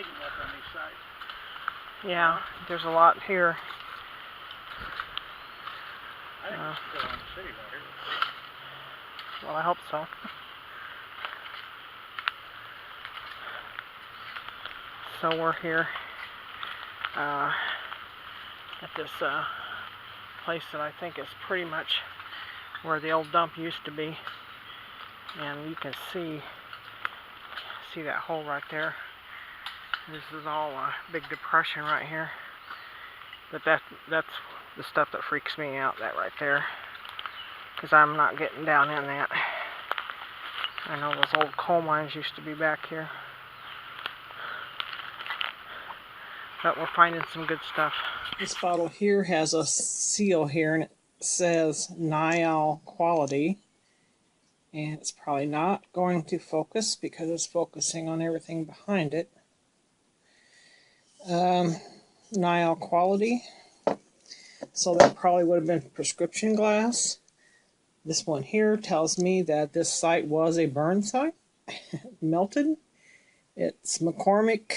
digging up on these sides. Yeah, there's a lot here. I think it's still on the city right here. Well, I hope so. So we're here at this place that I think is pretty much where the old dump used to be, and you can see that hole right there. This is all a big depression right here, but that's the stuff that freaks me out, that right there, because I'm not getting down in that. I know those old coal mines used to be back here, but we're finding some good stuff. This bottle here has a seal here, and it says Nial quality, and it's probably not going to focus because it's focusing on everything behind it. Nial quality, so that probably would have been prescription glass. This one here tells me that this site was a burn site, melted. It's McCormick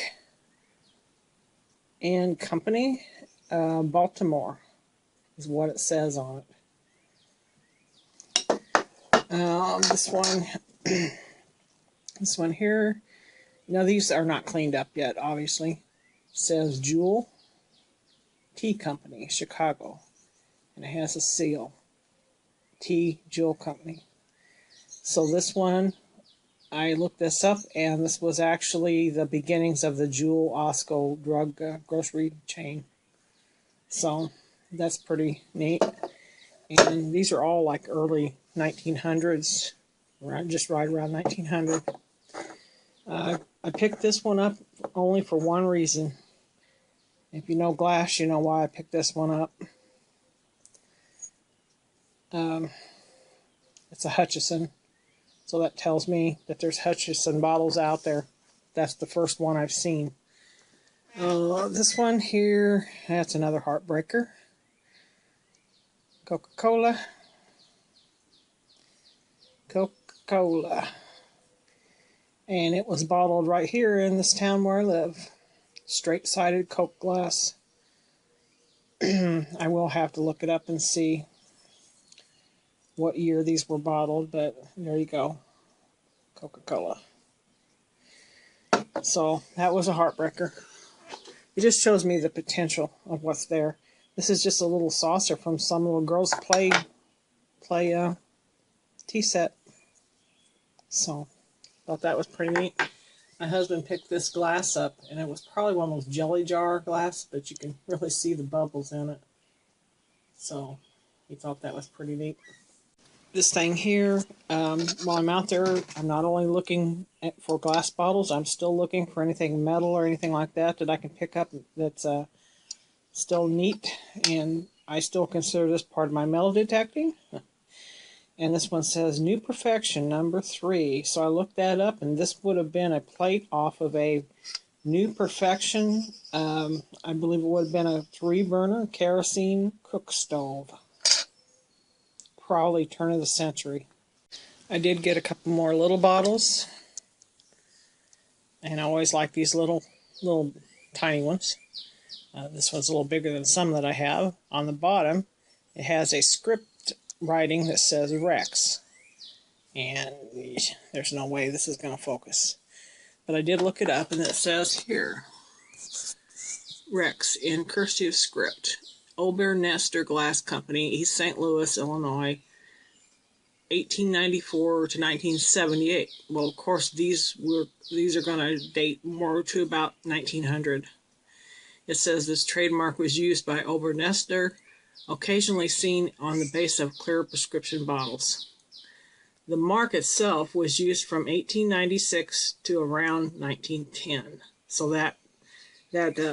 and Company, Baltimore, is what it says on it. This one here, now these are not cleaned up yet, obviously. It says Jewel Tea Company, Chicago, and it has a seal, Tea Jewel Company. So this one, I looked this up, and this was actually the beginnings of the Jewel Osco drug grocery chain. So that's pretty neat. And these are all like early 1900s, just right around 1900. I picked this one up only for one reason. If you know glass, you know why I picked this one up. It's a Hutchison, so that tells me that there's Hutchison bottles out there. That's the first one I've seen. This one here, that's another heartbreaker. Coca-Cola. And it was bottled right here in this town where I live. Straight-sided Coke glass. I will have to look it up and see what year these were bottled, but there you go. Coca-Cola. So that was a heartbreaker. It just shows me the potential of what's there. This is just a little saucer from some little girl's play tea set. So, thought that was pretty neat. My husband picked this glass up, and it was probably one of those jelly jar glass, but you can really see the bubbles in it. So, he thought that was pretty neat. This thing here, while I'm out there, I'm not only looking for glass bottles, I'm still looking for anything metal or anything like that I can pick up that's still neat, and I still consider this part of my metal detecting. And this one says New Perfection number 3. So I looked that up, and this would have been a plate off of a New Perfection. I believe it would have been a 3-burner kerosene cook stove. Probably turn of the century. I did get a couple more little bottles, and I always like these little tiny ones. This one's a little bigger than some that I have. On the bottom, it has a script writing that says Rex, and there's no way this is going to focus. But I did look it up, and it says here, Rex in cursive script. Ober-Nestor Glass Company, East St. Louis, Illinois, 1894 to 1978. Well, of course, these are going to date more to about 1900. It says this trademark was used by Ober-Nestor, occasionally seen on the base of clear prescription bottles. The mark itself was used from 1896 to around 1910. So that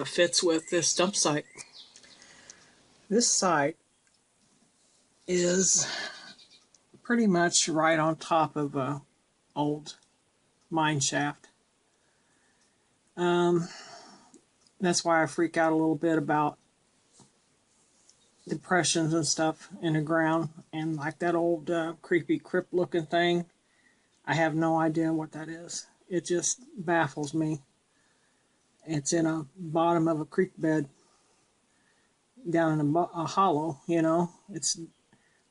fits with this dump site. This site is pretty much right on top of an old mine shaft. That's why I freak out a little bit about depressions and stuff in the ground, and like that old creepy crypt looking thing. I have no idea what that is. It just baffles me. It's in a bottom of a creek bed down in a hollow, you know.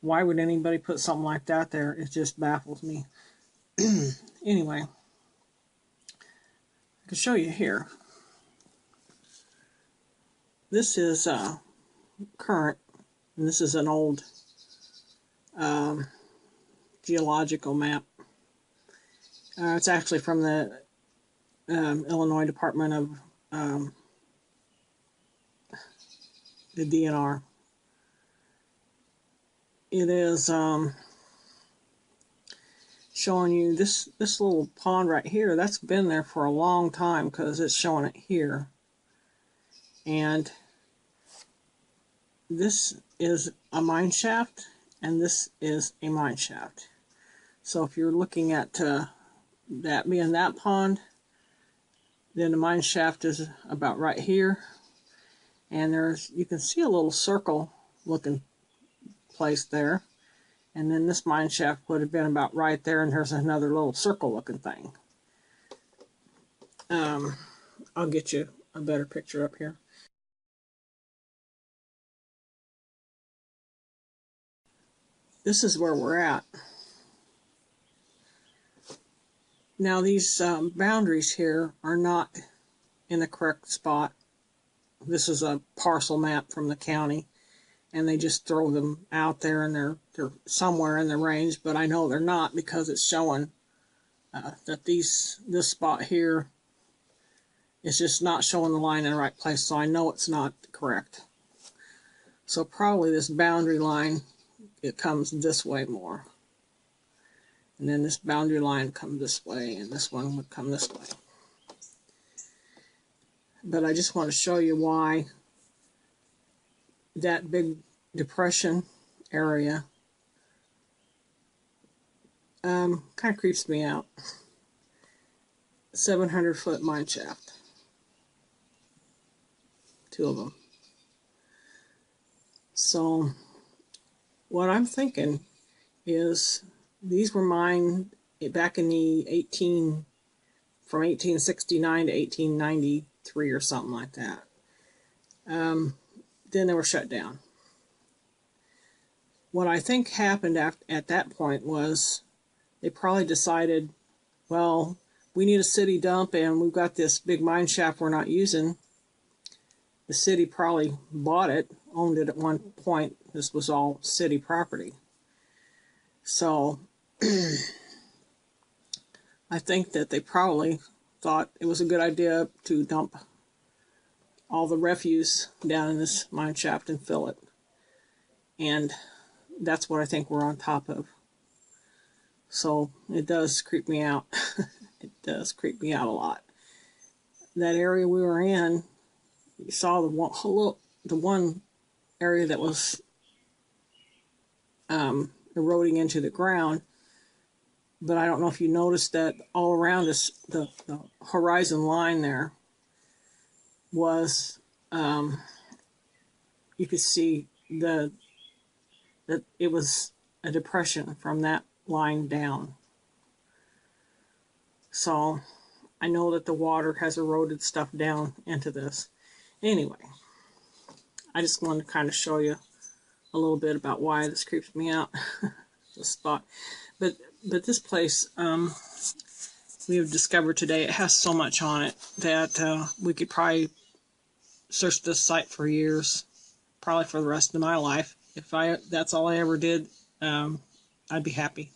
Why would anybody put something like that there? It just baffles me. Anyway, I can show you here. This is current, and this is an old geological map. It's actually from the Illinois Department of the DNR. It is showing you this little pond right here. That's been there for a long time because it's showing it here. And this is a mine shaft, and this is a mine shaft. So if you're looking at that being that pond, then the mine shaft is about right here, and you can see a little circle looking place there, and then this mine shaft would have been about right there, and there's another little circle looking thing. I'll get you a better picture up here. This is where we're at. Now these boundaries here are not in the correct spot. This is a parcel map from the county, and they just throw them out there, and they're somewhere in the range, but I know they're not because it's showing that this spot here is just not showing the line in the right place, so I know it's not correct. So probably this boundary line, it comes this way more. And then this boundary line comes this way, and this one would come this way. But I just want to show you why that big depression area kind of creeps me out. 700-foot mine shaft. 2 of them. So what I'm thinking is these were mined back in the from 1869 to 1893 or something like that. Then they were shut down. What I think happened at that point was they probably decided, well, we need a city dump, and we've got this big mine shaft we're not using. The city probably bought it, owned it at one point. This was all city property. So I think that they probably thought it was a good idea to dump all the refuse down in this mine shaft and fill it. And that's what I think we're on top of. So it does creep me out. It does creep me out a lot. That area we were in, you saw the one area that was eroding into the ground, but I don't know if you noticed that all around us, the horizon line there was, you could see that it was a depression from that line down. So I know that the water has eroded stuff down into this. Anyway, I just wanted to kind of show you a little bit about why this creeps me out. This spot. But this place, we have discovered today, it has so much on it that we could probably search this site for years, probably for the rest of my life. If that's all I ever did, I'd be happy.